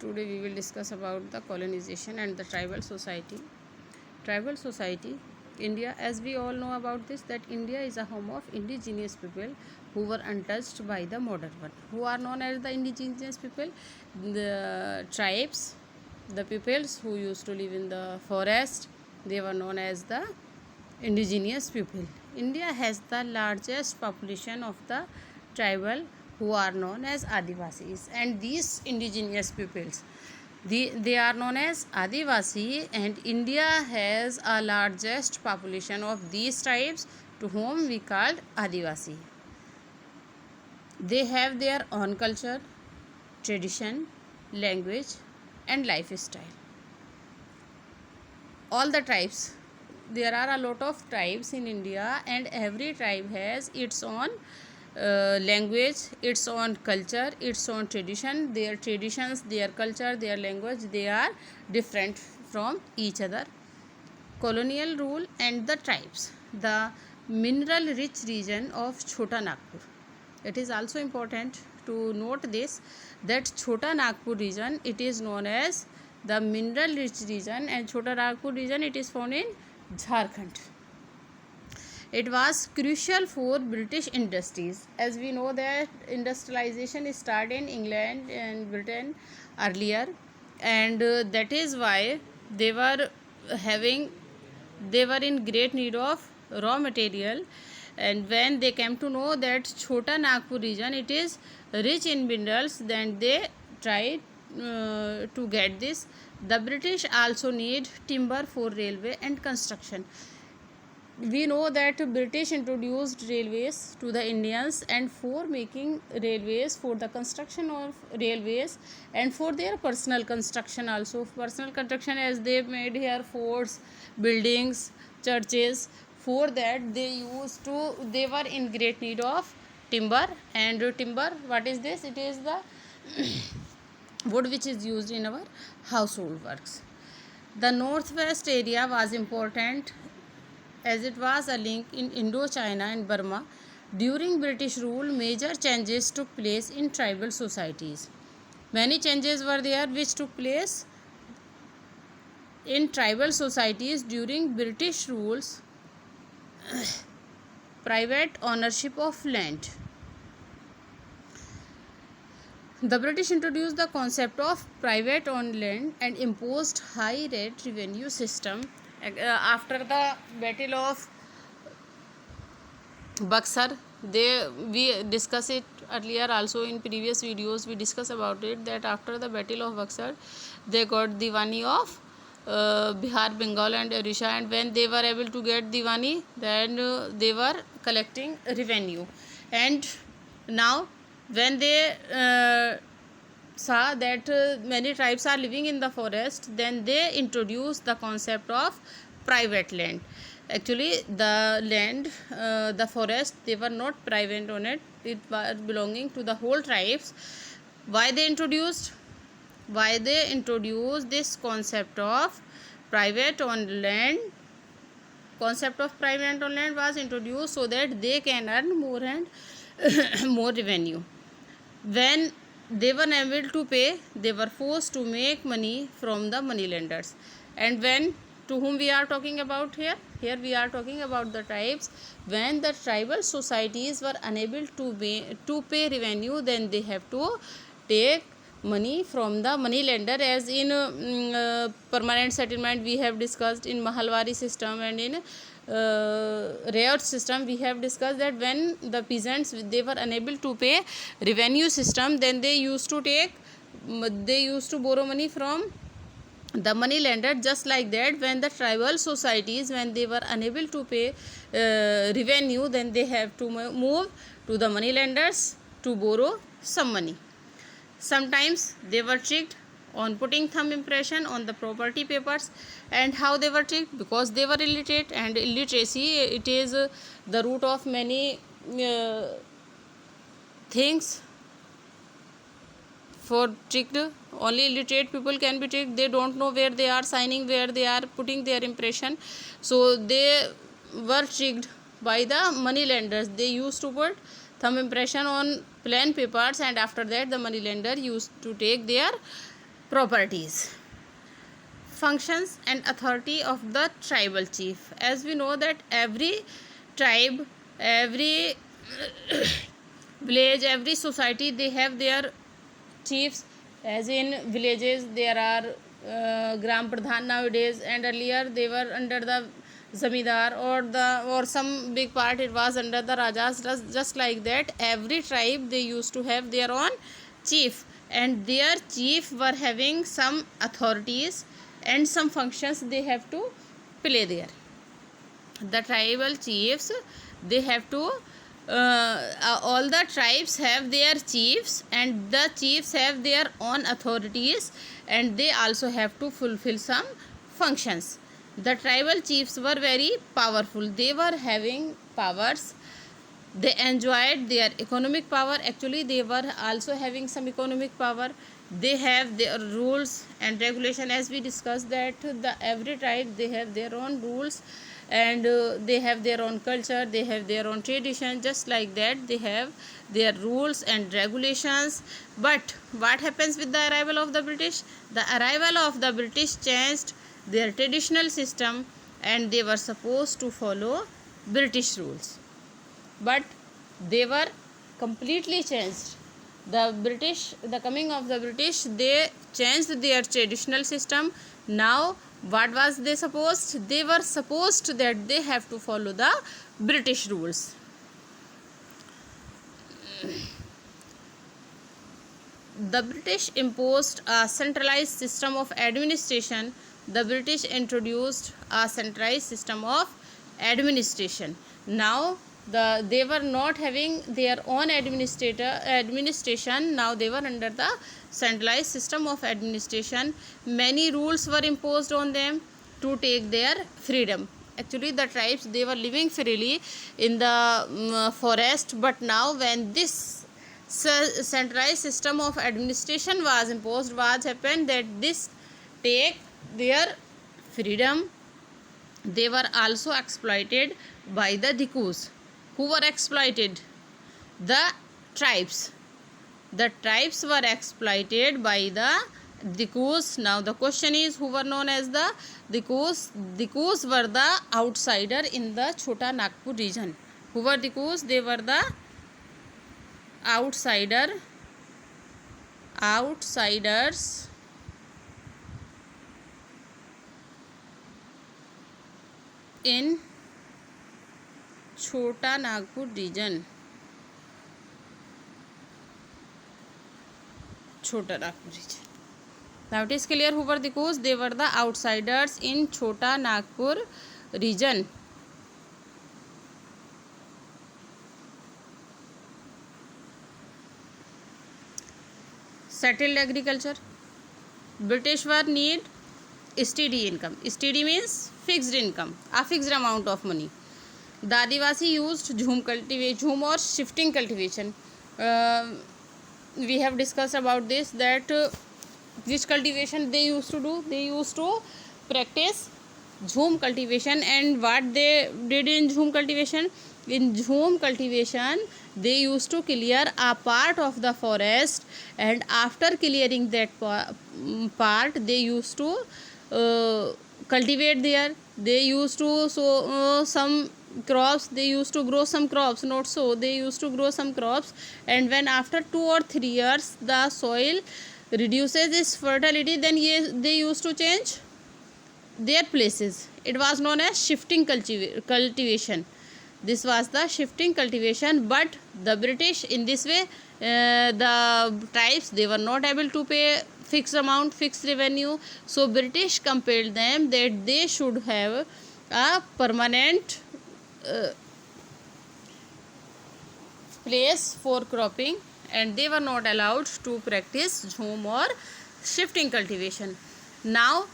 Today we will discuss about the colonization and the tribal society. Tribal society, India, as we all know about this, that India is a home of indigenous people who were untouched by the modern one. Who are known as the indigenous people? The tribes, the peoples who used to live in the forest, they were known as the indigenous people. India has the largest population of the tribal who are known as Adivasis, and these indigenous peoples, they are known as Adivasi, and India has a largest population of these tribes to whom we called Adivasi. They have their own culture, tradition, language and lifestyle. All the tribes, there are a lot of tribes in India, and every tribe has its own language, its own culture, its own tradition. Their traditions, their culture, their language, they are different from each other. Colonial rule and the tribes. The mineral rich region of Chota Nagpur. It is also important to note this, that Chota Nagpur region, it is known as the mineral rich region, and Chota Nagpur region, it is found in Jharkhand. It was crucial for British industries. As we know that industrialization started in England and Britain earlier, and that is why they were in great need of raw material. And when they came to know that Chota Nagpur region, it is rich in minerals, then they tried to get this. The British also need timber for railway and construction. We know that British introduced railways to the Indians, and for making railways, for the construction of railways, and for their personal construction also. Personal construction, as they made here forts, buildings, churches. For that they were in great need of timber. And timber, what is this? It is the wood which is used in our household works. The northwest area was important as it was a link in Indochina and Burma. During British rule, major changes took place in tribal societies. Many changes were there which took place in tribal societies during British rules. Private ownership of land. The British introduced the concept of private owned land and imposed high rate revenue system. After the Battle of Buxar, we discussed it earlier also in previous videos. We discussed about it, that after the Battle of Buxar, they got Diwani of Bihar, Bengal and Odisha, and when they were able to get Diwani, then they were collecting revenue. And now when they saw that many tribes are living in the forest, then they introduced the concept of private land. Actually, the land, the forest, they were not private on it, it was belonging to the whole tribes. Why they introduced this concept of private owned land? Concept of private owned land was introduced so that they can earn more and more revenue. When they were unable to pay, they were forced to make money from the money lenders. And when, to whom we are talking about here we are talking about the tribes. When the tribal societies were unable to pay revenue, then they have to take money from the money lender. As in permanent settlement we have discussed, in Mahalwari system and in Rayot system we have discussed that when the peasants, they were unable to pay revenue system, then they used to borrow money from the money lender. Just like that, when the tribal societies, when they were unable to pay revenue, then they have to move to the money lenders to borrow some money. Sometimes they were tricked on putting thumb impression on the property papers. And how they were tricked? Because they were illiterate, and illiteracy, it is the root of many things. For tricked, only illiterate people can be tricked. They don't know where they are signing, where they are putting their impression, so they were tricked by the money lenders. They used to put thumb impression on plain papers, and after that the money lender used to take their properties. Functions and authority of the tribal chief. As we know that every tribe, every village, every society, they have their chiefs. As in villages there are gram pradhan nowadays, and earlier they were under the zamindar, or some big part it was under the rajas. Just like that, every tribe, they used to have their own chief, and their chief were having some authorities and some functions they have to play there. The tribal chiefs, they have to all the tribes have their chiefs, and the chiefs have their own authorities, and they also have to fulfill some functions. The tribal chiefs were very powerful. They were having powers. They enjoyed their economic power. Actually, they were also having some economic power. They have their rules and regulation. As we discussed that every tribe, they have their own rules, and they have their own culture, they have their own tradition. Just like that, they have their rules and regulations. But what happens with the arrival of the British? The arrival of the British changed their traditional system, and they were supposed to follow British rules, but they were completely changed. The coming of the British, they changed their traditional system. Now what was they supposed? They were supposed that they have to follow the British rules. The British imposed a centralized system of administration. The British introduced a centralized system of administration. Now they were not having their own administration. Now they were under the centralized system of administration. Many rules were imposed on them to take their freedom. Actually, the tribes, they were living freely in the forest, but now when this centralized system of administration was imposed, what happened that this take their freedom. They were also exploited by the Dikus. Who were exploited? The tribes. The tribes were exploited by the Dikus. Now the question is, who were known as the Dikus? Dikus were the outsider in the Chota Nagpur region. Who were Dikus? They were the outsiders in Chota Nagpur region. Chota Nagpur region. Now it is clear who were Dikus. They were the outsiders in Chota Nagpur region. Settled agriculture. British were need steady income. Steady means fixed income, a fixed amount of money. The Adivasi used jhum or shifting cultivation. We have discussed about this, that which cultivation they used to do. They used to practice jhum cultivation. And what they did in jhum cultivation? In jhum cultivation, they used to clear a part of the forest, and after clearing that part, they used to cultivate there. They used to sow some crops. They used to grow some crops, not so. They used to grow some crops, and when after 2 or 3 years the soil reduces its fertility, then they used to change their places. It was known as shifting cultivation. This was the shifting cultivation. But the British, in this way, the tribes, they were not able to pay fixed amount, fixed revenue. So British compelled them that they should have a permanent place for cropping, and they were not allowed to practice jhum or shifting cultivation. Now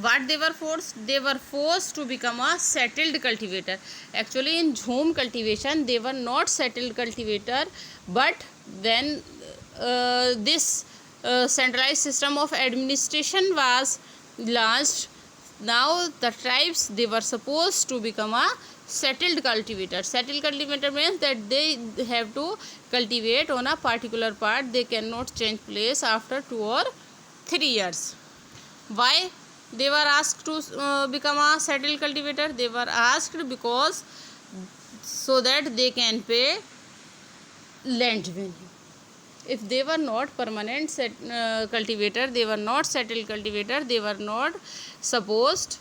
what they were forced? They were forced to become a settled cultivator. Actually, in jhum cultivation, they were not settled cultivator, but when this centralized system of administration was launched, now the tribes, they were supposed to become a settled cultivator. Settled cultivator means that they have to cultivate on a particular part. They cannot change place after 2 or 3 years. Why they were asked to become a settled cultivator? They were asked because so that they can pay land revenue. If they were not permanent cultivator, they were not settled cultivator, they were not supposed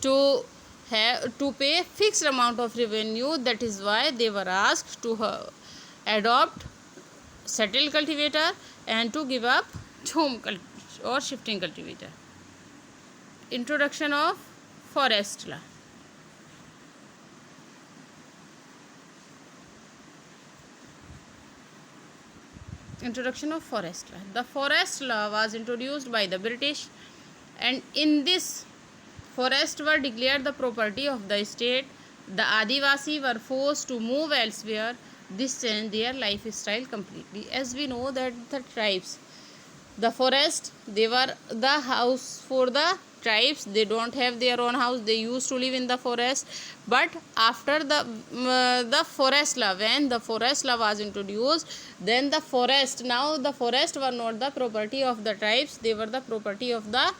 to pay fixed amount of revenue. That is why they were asked to adopt settled cultivator and to give up home or shifting cultivator. Introduction of forest law. Introduction of forest law. The forest law was introduced by the British, and in this, forests were declared the property of the state. The Adivasi were forced to move elsewhere. This changed their lifestyle completely. As we know that the tribes, the forest, they were the house for the tribes. They don't have their own house. They used to live in the forest. But after the forest law, when the forest law was introduced, then the forest were not the property of the tribes. They were the property of the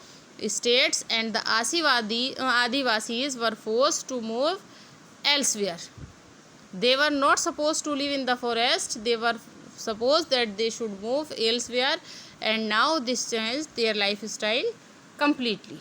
states, and the Adivasis were forced to move elsewhere. They were not supposed to live in the forest. They were supposed that they should move elsewhere, and now this changed their lifestyle completely.